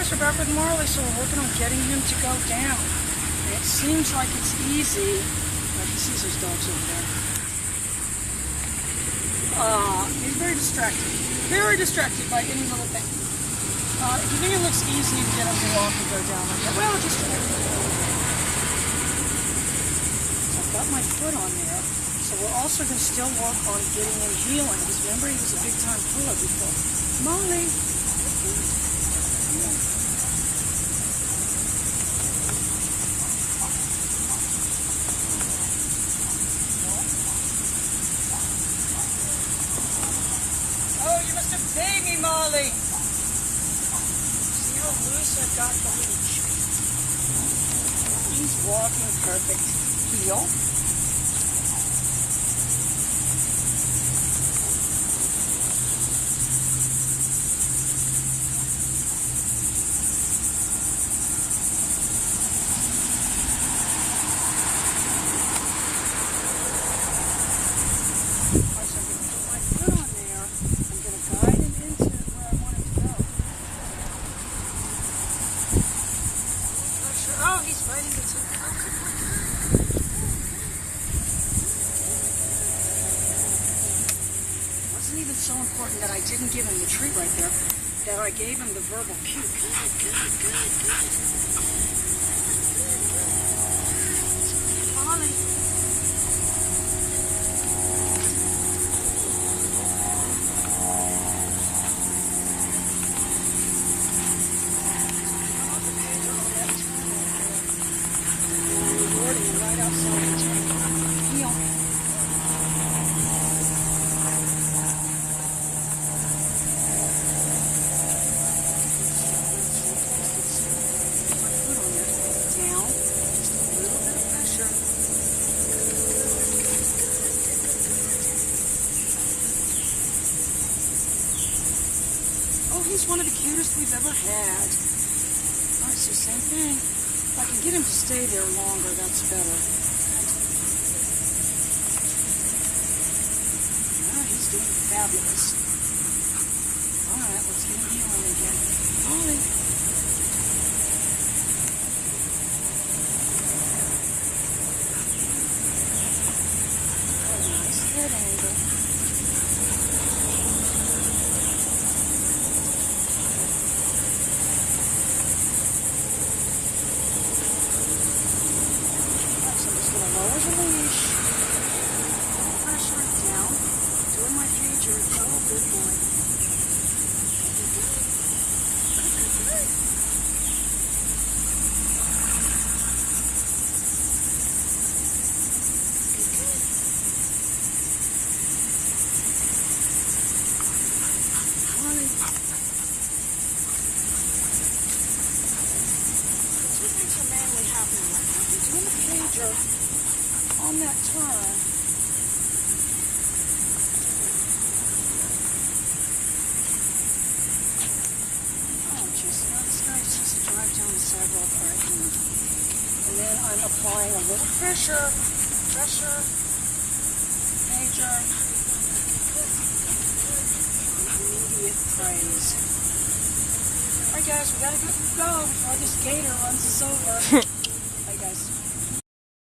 guys, we're back with Marley, so we're working on getting him to go down. And it seems like it's easy. He sees those dogs over there. He's very distracted. Very distracted by any little thing. If you think it looks easy to get him to walk and go down like that, well, just try it. So I've got my foot on there. So we're also going to still work on getting him healing. Because remember, he was a big-time puller before. Marley. Oh, you must have paid me, Marley. See how loose I've got the leash. He's walking perfect. Heel. Oh, he's fighting the two. It wasn't even so important that I didn't give him the treat right there, that I gave him the verbal cue. Good. Marley. Right outside the tank. Heel. My foot on there. Down. Just a little bit of pressure. Oh, he's one of the cutest we've ever had. Alright, so same thing. If I can get him to stay there longer, that's better. Oh, he's doing fabulous. Alright, let's get him healing again. Marley. Oh, nice head angle. Lower the leash. Pressure down. Doing my future. Oh, good boy. Good. Marley. Two things are mainly happening right now. He's doing the pager on that turn. Oh, jeez. Now this guy just has to drive down the sidewalk. All right. And then I'm applying a little pressure. Major. Immediate praise. All right, guys. We got to go before this gator runs us over.